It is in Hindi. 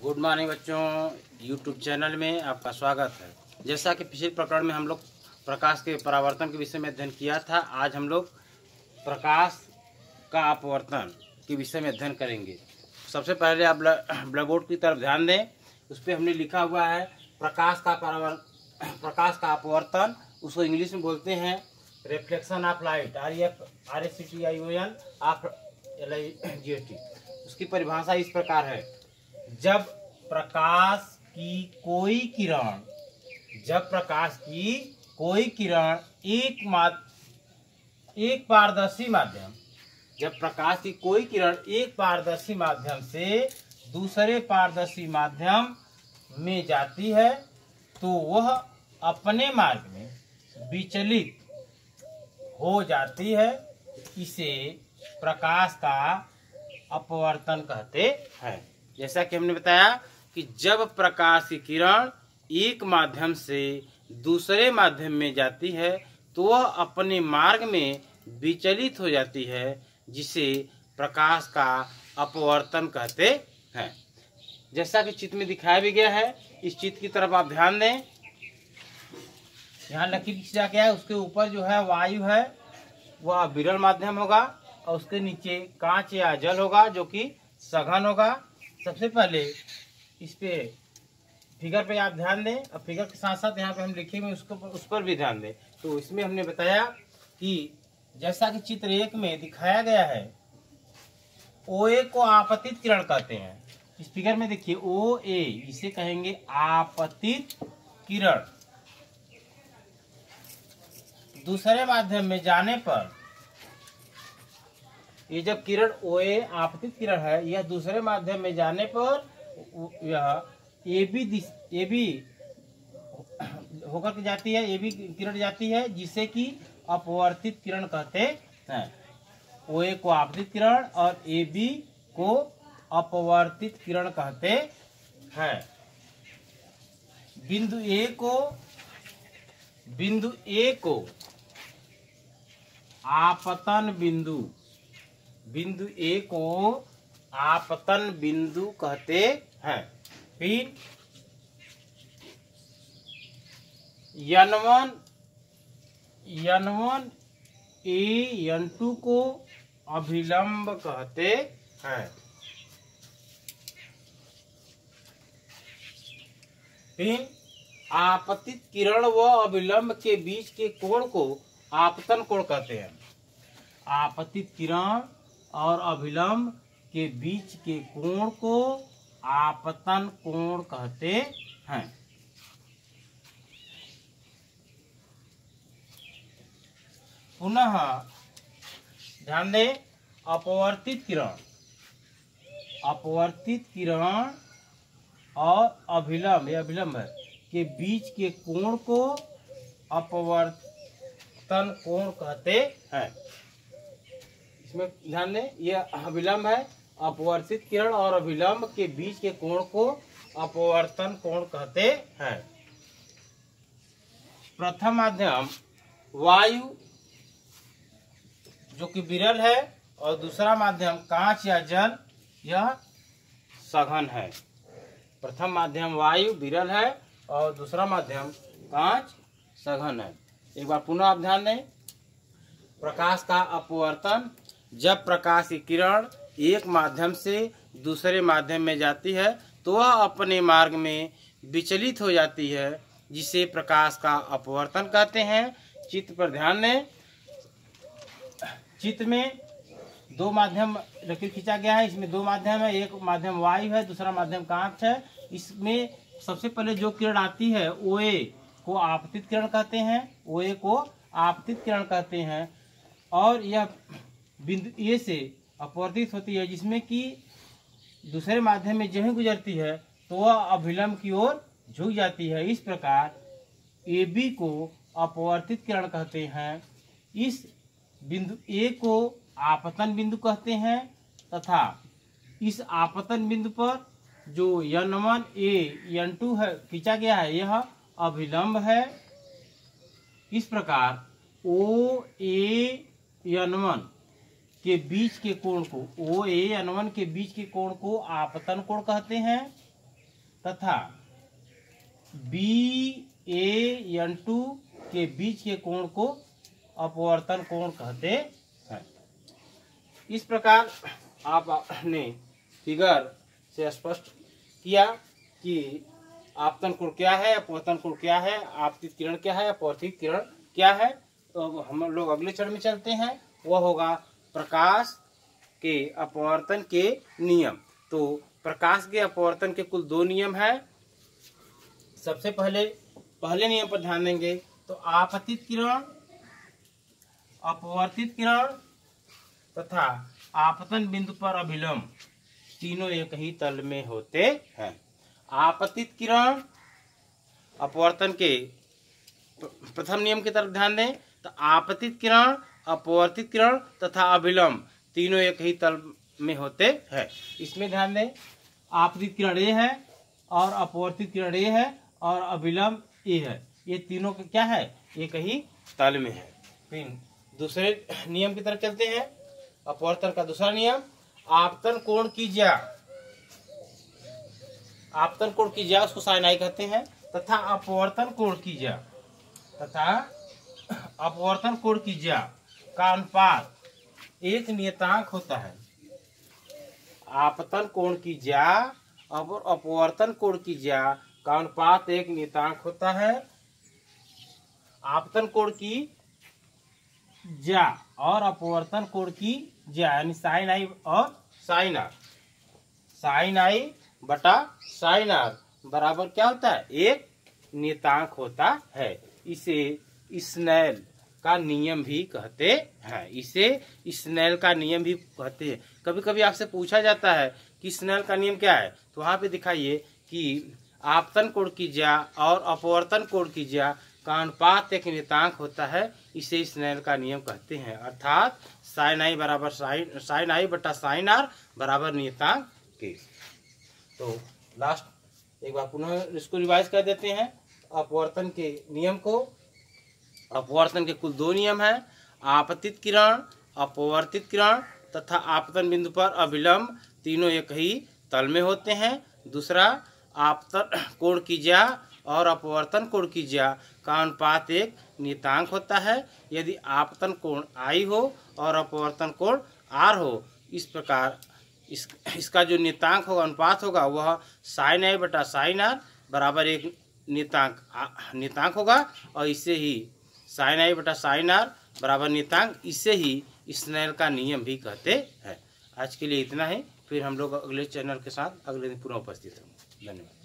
गुड मॉर्निंग बच्चों, यूट्यूब चैनल में आपका स्वागत है। जैसा कि पिछले प्रकरण में हम लोग प्रकाश के परावर्तन के विषय में अध्ययन किया था, आज हम लोग प्रकाश का अपवर्तन के विषय में अध्ययन करेंगे। सबसे पहले आप ब्लैक बोर्ड की तरफ ध्यान दें। उस पर हमने लिखा हुआ है प्रकाश का अपवर्तन। उसको इंग्लिश में बोलते हैं reflection of light, RFLECTION of LIGHT। उसकी परिभाषा इस प्रकार है, जब प्रकाश की कोई किरण एक पारदर्शी माध्यम से दूसरे पारदर्शी माध्यम में जाती है तो वह अपने मार्ग में विचलित हो जाती है। इसे प्रकाश का अपवर्तन कहते हैं। जैसा कि हमने बताया कि जब प्रकाश की किरण एक माध्यम से दूसरे माध्यम में जाती है तो वह अपने मार्ग में विचलित हो जाती है, जिसे प्रकाश का अपवर्तन कहते हैं। जैसा कि चित्र में दिखाया भी गया है, इस चित्र की तरफ आप ध्यान दें। यहाँ लकीर खींचा गया है, उसके ऊपर जो है वायु है वह विरल माध्यम होगा और उसके नीचे कांच या जल होगा जो कि सघन होगा। सबसे पहले इस पे फिगर पे आप ध्यान दें और फिगर के साथ साथ यहाँ पे हम लिखे हुए उस पर भी ध्यान दें। तो इसमें हमने बताया कि जैसा कि चित्र 1 में दिखाया गया है, OA को आपतित किरण कहते हैं। इस फिगर में देखिए OA, इसे कहेंगे आपतित किरण। दूसरे माध्यम में जाने पर ये जब किरण OA आपतित किरण है, यह दूसरे माध्यम में जाने पर यह AB होकर के जाती है, AB किरण जाती है, जिसे कि अपवर्तित किरण कहते हैं। OA को आपतित किरण और AB को अपवर्तित किरण कहते हैं। बिंदु A को आपतन बिंदु कहते हैं। फिर N1 को अभिलंब कहते हैं। फिर आपतित किरण व अभिलंब के बीच के कोण को आपतन कोण कहते हैं। आपतित किरण और अभिलंब के बीच के कोण को आपतन कोण कहते हैं। पुनः ध्यान दें, अपवर्तित किरण और अभिलंब के बीच के कोण को अपवर्तन कोण कहते हैं। इसमें ध्यान दें, यह अभिलंब है। अपवर्तित किरण और अभिलंब के बीच के कोण को अपवर्तन कोण कहते हैं। प्रथम माध्यम वायु जो कि विरल है और दूसरा माध्यम कांच या जल, यह सघन है। प्रथम माध्यम वायु विरल है और दूसरा माध्यम कांच सघन है। एक बार पुनः आप ध्यान दें। प्रकाश का अपवर्तन, जब प्रकाश की किरण एक माध्यम से दूसरे माध्यम में जाती है तो वह अपने मार्ग में विचलित हो जाती है, जिसे प्रकाश का अपवर्तन कहते हैं। चित्र पर ध्यान दें। चित्र में 2 माध्यम लकीर खींचा गया है। इसमें 2 माध्यम है, एक माध्यम वायु है, दूसरा माध्यम कांच है। इसमें सबसे पहले जो किरण आती है OA को आपतित किरण कहते हैं और यह बिंदु A से अपवर्तित होती है, जिसमें कि दूसरे माध्यम में जहीं गुजरती है तो वह अभिलंब की ओर झुक जाती है। इस प्रकार AB को अपवर्तित किरण कहते हैं। इस बिंदु A को आपतन बिंदु कहते हैं तथा इस आपतन बिंदु पर जो N1A N2 है खींचा गया है, यह अभिलंब है। इस प्रकार OA N1 के बीच के कोण को OA-N1 के बीच के कोण को आपतन कोण कहते हैं तथा BA-N2 के बीच के कोण को अपवर्तन कोण कहते हैं। इस प्रकार आपने फिगर से स्पष्ट किया कि आपतन कोण क्या है, अपवर्तन कोण क्या है, आपतित किरण क्या है, अपवर्तित किरण क्या है। तो हम लोग अगले चरण में चलते हैं, वह होगा प्रकाश के अपवर्तन के नियम। तो प्रकाश के अपवर्तन के कुल 2 नियम है। सबसे पहले नियम पर ध्यान देंगे तो आपतित किरण, अपवर्तित किरण तथा आपतन बिंदु पर अभिलंब तीनों एक ही तल में होते हैं। आपतित किरण अपवर्तन के प्रथम नियम की तरफ ध्यान दें तो आपतित किरण, अपवर्तित किरण तथा अभिलंब तीनों एक ही तल में होते हैं। इसमें ध्यान दें, आपतित किरण ए है और अपवर्तित किरण ए है और अभिलंब ए है, ये तीनों का क्या है, एक ही तल में है। फिर दूसरे नियम की तरफ चलते हैं। अपवर्तन का दूसरा नियम, आपतन कोण की ज्या, आपतन कोण की ज्या उसको साइन आई कहते हैं तथा अपवर्तन कोण की ज्या का अनुपात एक नियतांक होता है। आपतन कोण की ज्या और अपवर्तन कोण की ज्या का अनुपात एक नियतांक होता है। आपतन कोण की ज्या और अपवर्तन कोण की ज्या यानी साइन आई और साइन आर, साइन आई बटा साइन आर बराबर क्या होता है, एक नियतांक होता है। इसे स्नेल का नियम भी कहते हैं। इसे स्नेल का नियम भी कहते हैं। कभी कभी आपसे पूछा जाता है कि स्नेल का नियम क्या है, तो वहां पे दिखाइए कि आपतन कोण की ज्या और अपवर्तन कोण की ज्या का अनुपात एक नियतांक होता है, इसे स्नेल का नियम कहते हैं। अर्थात साइन आई बराबर साइन आई बटा साइन आर बराबर नियतांक के। तो लास्ट एक बार पुनः इसको रिवाइज कर देते हैं। अपवर्तन के नियम को, अपवर्तन के कुल 2 नियम है, आपतित किरण, अपवर्तित किरण तथा आपतन बिंदु पर अभिलंब तीनों एक ही तल में होते हैं। दूसरा, आपतन कोण की ज्या और अपवर्तन कोण की ज्या का अनुपात एक नियतांक होता है। यदि आपतन कोण आई हो और अपवर्तन कोण आर हो, इस प्रकार इसका जो नियतांक होगा, अनुपात होगा, वह साइन आई बटा साइन आर बराबर एक नियतांक होगा और इससे ही साइन आई बटा साइन आर बराबर नियतांक, इससे ही स्नेल का नियम भी कहते हैं। आज के लिए इतना ही, फिर हम लोग अगले चैनल के साथ अगले दिन पुनः उपस्थित होंगे। धन्यवाद।